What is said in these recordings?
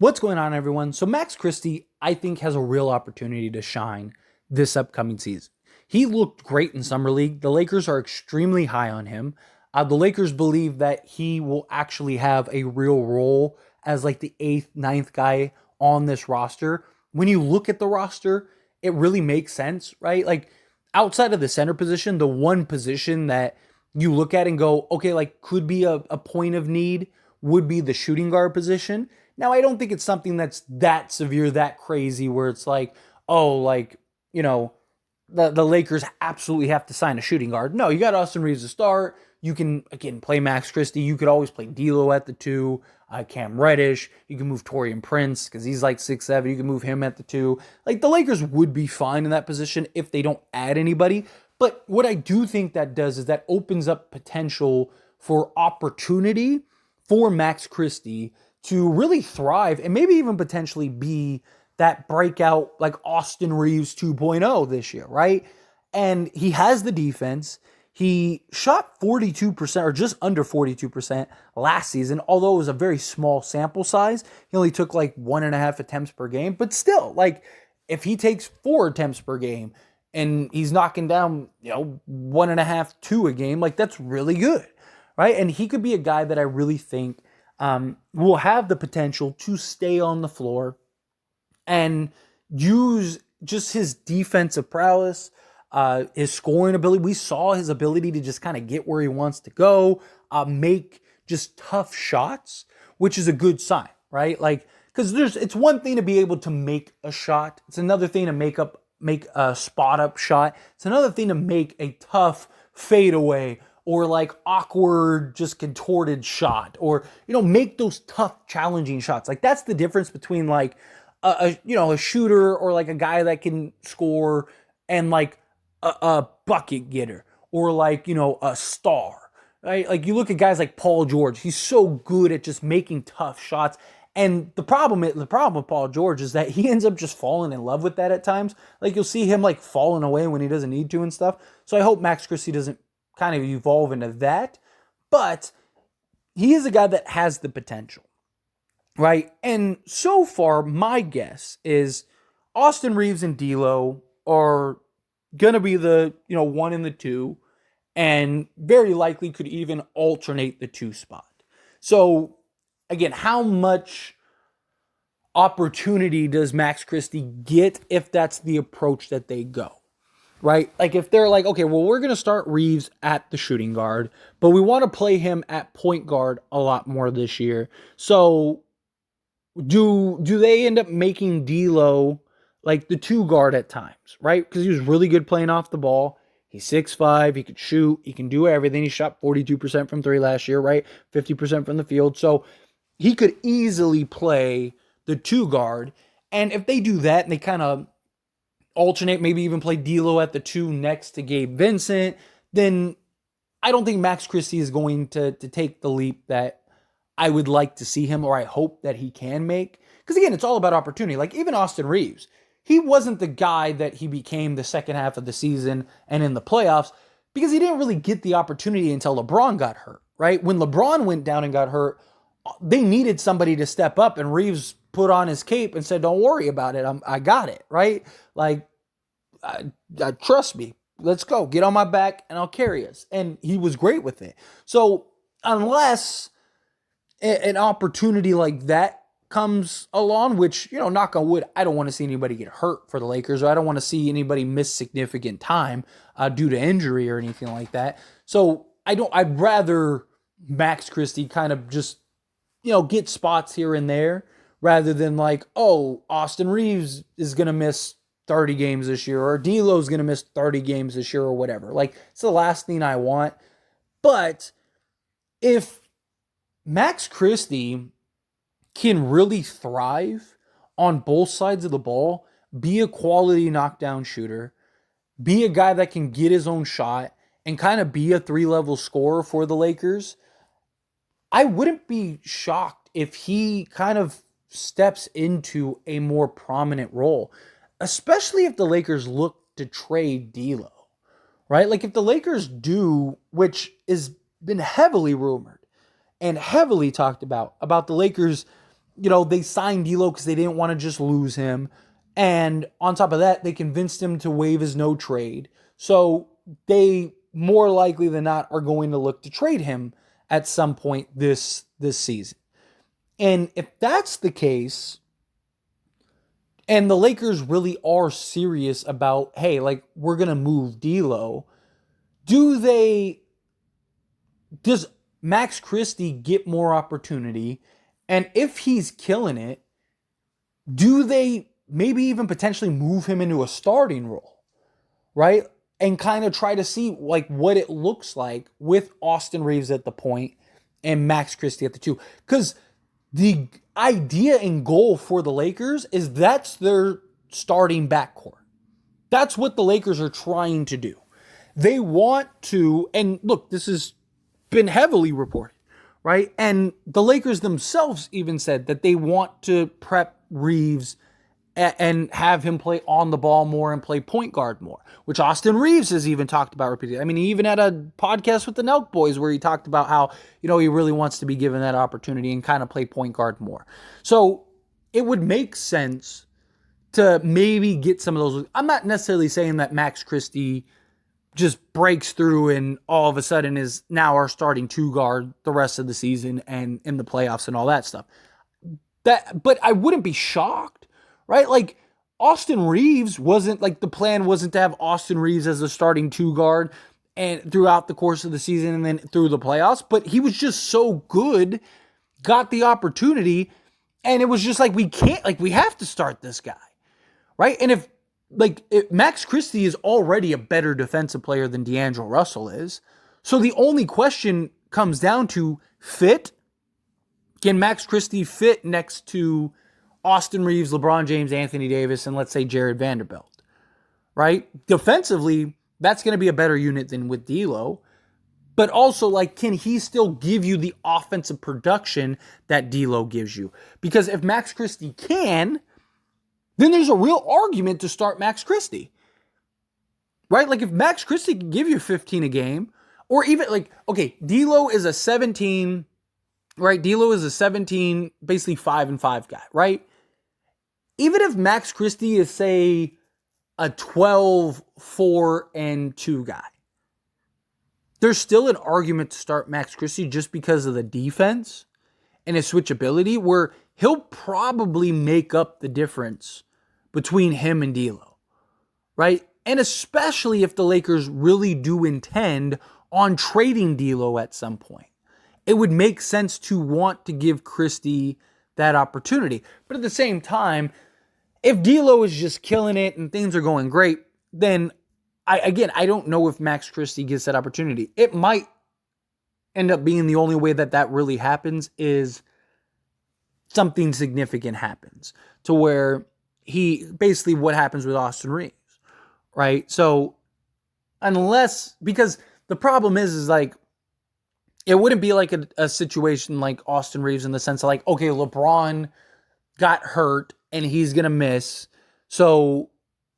What's going on, everyone? So Max Christie, I think, has a real opportunity to shine this upcoming season. He looked great in Summer League. The Lakers are extremely high on him. The Lakers believe that he will actually have a real role as like the eighth, ninth guy on this roster. When you look at the roster, it really makes sense, right? Like outside of the center position, the one position that you look at and go, okay, like could be a point of need would be the shooting guard position. Now, I don't think it's something that's that severe, that crazy, where it's like, oh, like, you know, the Lakers absolutely have to sign a shooting guard. No, you got Austin Reeves to start. You can, again, play Max Christie. You could always play D'Lo at the two, Cam Reddish. You can move Torian Prince because he's like 6'7". You can move him at the two. Like, the Lakers would be fine in that position if they don't add anybody. But what I do think that does is that opens up potential for opportunity for Max Christie to really thrive and maybe even potentially be that breakout like Austin Reeves 2.0 this year, right? And he has the defense. He shot 42% or just under 42% last season, although it was a very small sample size. He only took like 1.5 attempts per game, but still, like if he takes 4 attempts per game and he's knocking down, 1.5, 2 a game, like that's really good, right? And he could be a guy that I really think will have the potential to stay on the floor and use just his defensive prowess, his scoring ability. We saw his ability to just kind of get where he wants to go, make just tough shots, which is a good sign, right? Like, because it's one thing to be able to make a shot. It's another thing to make a spot up shot. It's another thing to make a tough fadeaway or like awkward, just contorted shot, or make those tough, challenging shots. Like that's the difference between like a shooter or like a guy that can score and like a bucket getter or like a star. Right? Like you look at guys like Paul George. He's so good at just making tough shots. And the problem with Paul George is that he ends up just falling in love with that at times. Like you'll see him like falling away when he doesn't need to and stuff. So I hope Max Christie doesn't kind of evolve into that, but he is a guy that has the potential, right? And so far, my guess is Austin Reeves and D'Lo are gonna be the 1 and the 2, and very likely could even alternate the 2 spot. So again, how much opportunity does Max Christie get if that's the approach that they go? Right? Like if they're like, okay, well, we're going to start Reeves at the shooting guard, but we want to play him at point guard a lot more this year. So do they end up making D'Lo like the 2 guard at times, right? Because he was really good playing off the ball. He's 6'5", he could shoot, he can do everything. He shot 42% from 3 last year, right? 50% from the field. So he could easily play the 2 guard. And if they do that and they kind of alternate, maybe even play D'Lo at the 2 next to Gabe Vincent, then I don't think Max Christie is going to take the leap that I would like to see him, or I hope that he can make. Because again, it's all about opportunity. Like even Austin Reeves, he wasn't the guy that he became the second half of the season and in the playoffs because he didn't really get the opportunity until LeBron got hurt, right? When LeBron went down and got hurt, they needed somebody to step up, and Reeves put on his cape and said, don't worry about it. I got it, right? Like, trust me, let's go, get on my back and I'll carry us. And he was great with it. So unless an opportunity like that comes along, which, knock on wood, I don't want to see anybody get hurt for the Lakers, or I don't want to see anybody miss significant time due to injury or anything like that. So I'd rather Max Christie kind of just, get spots here and there rather than like, oh, Austin Reeves is going to miss 30 games this year, or D'Lo's going to miss 30 games this year, or whatever. Like, it's the last thing I want. But if Max Christie can really thrive on both sides of the ball, be a quality knockdown shooter, be a guy that can get his own shot, and kind of be a 3-level scorer for the Lakers, I wouldn't be shocked if he kind of steps into a more prominent role, especially if the Lakers look to trade D'Lo, right? Like if the Lakers do, which has been heavily rumored and heavily talked about the Lakers they signed D'Lo because they didn't want to just lose him. And on top of that, they convinced him to waive his no trade. So they more likely than not are going to look to trade him at some point this season. And if that's the case, and the Lakers really are serious about, hey, like, we're going to move D'Lo, does Max Christie get more opportunity? And if he's killing it, do they maybe even potentially move him into a starting role, right? And kind of try to see like what it looks like with Austin Reaves at the point and Max Christie at the 2. Because the idea and goal for the Lakers is that's their starting backcourt. That's what the Lakers are trying to do. They want to, and look, this has been heavily reported, right? And the Lakers themselves even said that they want to prep Reaves and have him play on the ball more and play point guard more, which Austin Reaves has even talked about repeatedly. I mean, he even had a podcast with the Nelk Boys where he talked about how, he really wants to be given that opportunity and kind of play point guard more. So it would make sense to maybe get some of those. I'm not necessarily saying that Max Christie just breaks through and all of a sudden is now our starting 2 guard the rest of the season and in the playoffs and all that stuff. But I wouldn't be shocked, right? Like, Austin Reaves wasn't, like, the plan wasn't to have Austin Reaves as the starting 2 guard and throughout the course of the season and then through the playoffs, but he was just so good, got the opportunity, and it was just like, we have to start this guy, right? And if Max Christie is already a better defensive player than D'Angelo Russell is, so the only question comes down to fit. Can Max Christie fit next to Austin Reaves, LeBron James, Anthony Davis, and let's say Jared Vanderbilt, right? Defensively, that's going to be a better unit than with D'Lo. But also, like, can he still give you the offensive production that D'Lo gives you? Because if Max Christie can, then there's a real argument to start Max Christie, right? Like, if Max Christie can give you 15 a game, or even, like, okay, D'Lo is a 17, right? D'Lo is a 17, basically 5-5 guy, right? Even if Max Christie is, say, a 12, 4-2 guy, there's still an argument to start Max Christie just because of the defense and his switchability, where he'll probably make up the difference between him and D'Lo, right? And especially if the Lakers really do intend on trading D'Lo at some point, it would make sense to want to give Christie that opportunity. But at the same time, if D'Lo is just killing it and things are going great, then I don't know if Max Christie gets that opportunity. It might end up being the only way that really happens is something significant happens to where basically what happens with Austin Reaves, right? So because the problem is like, it wouldn't be like a situation like Austin Reaves in the sense of like, okay, LeBron got hurt and he's going to miss. So,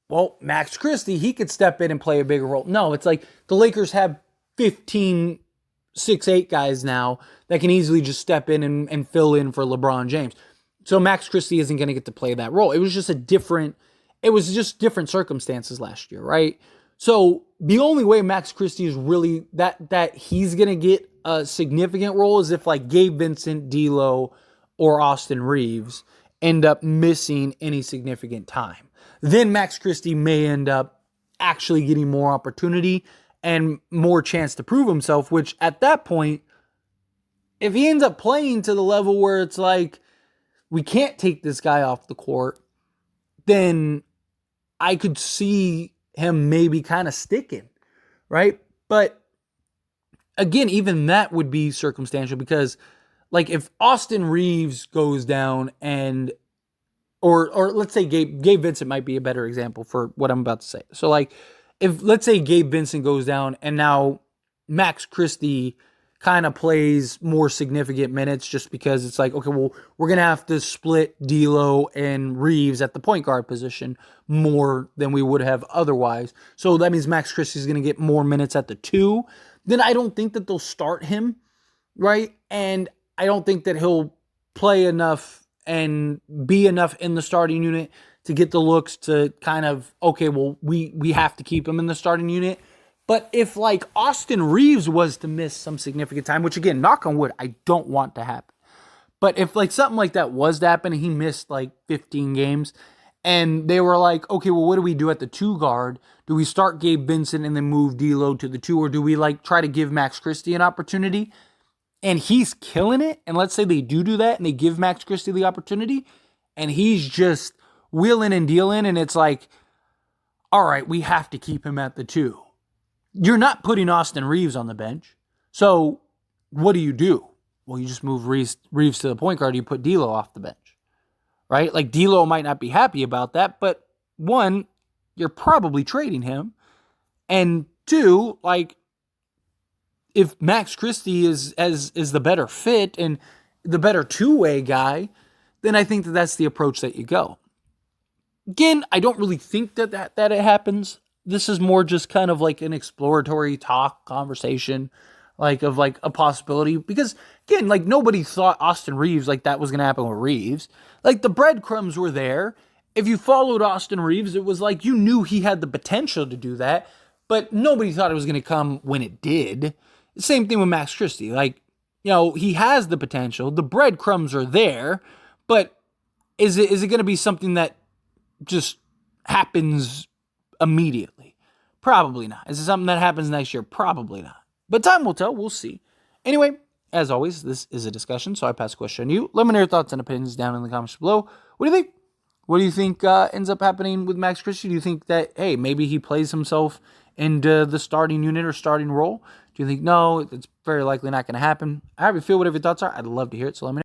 well, Max Christie, he could step in and play a bigger role. No, it's like the Lakers have 15 6'8" guys now that can easily just step in and fill in for LeBron James. So Max Christie isn't going to get to play that role. It was just different circumstances last year, right? So the only way Max Christie is really that he's going to get a significant role is if like Gabe Vincent, D'Lo, or Austin Reaves end up missing any significant time. Then Max Christie may end up actually getting more opportunity and more chance to prove himself, which at that point, if he ends up playing to the level where it's like, we can't take this guy off the court, then I could see him maybe kind of sticking, right? But again, even that would be circumstantial because like if Austin Reaves goes down or let's say Gabe Vincent might be a better example for what I'm about to say. So like if let's say Gabe Vincent goes down and now Max Christie kind of plays more significant minutes just because it's like, okay, well, we're going to have to split D'Lo and Reaves at the point guard position more than we would have otherwise. So that means Max Christie is going to get more minutes at the 2. Then I don't think that they'll start him, right? And I don't think that he'll play enough and be enough in the starting unit to get the looks to kind of, okay, well, we have to keep him in the starting unit. But if like Austin Reeves was to miss some significant time, which again, knock on wood, I don't want to happen. But if like something like that was to happen and he missed like 15 games and they were like, okay, well, what do we do at the 2 guard? Do we start Gabe Vincent and then move D'Lo to the 2, or do we like try to give Max Christie an opportunity? And he's killing it. And let's say they do that and they give Max Christie the opportunity and he's just wheeling and dealing. And it's like, all right, we have to keep him at the 2. You're not putting Austin Reeves on the bench. So what do? Well, you just move Reeves to the point guard. You put D'Lo off the bench, right? Like D'Lo might not be happy about that, but 1, you're probably trading him. And 2, like, if Max Christie is the better fit and the better two-way guy, then I think that's the approach that you go. Again, I don't really think that it happens. This is more just kind of like an exploratory conversation, like of like a possibility. Because again, like nobody thought Austin Reeves like that was going to happen with Reeves. Like the breadcrumbs were there. If you followed Austin Reeves, it was like you knew he had the potential to do that, but nobody thought it was going to come when it did. Same thing with Max Christie. Like, you know, he has the potential. The breadcrumbs are there, but is it going to be something that just happens immediately? Probably not. Is it something that happens next year? Probably not. But time will tell. We'll see. Anyway, as always, this is a discussion, so I pass the question on you. Let me know your thoughts and opinions down in the comments below. What do you think? What do you think ends up happening with Max Christie? Do you think that, hey, maybe he plays himself into the starting unit or starting role? Do you think, no, it's very likely not going to happen? However you feel, whatever your thoughts are, I'd love to hear it, so let me know.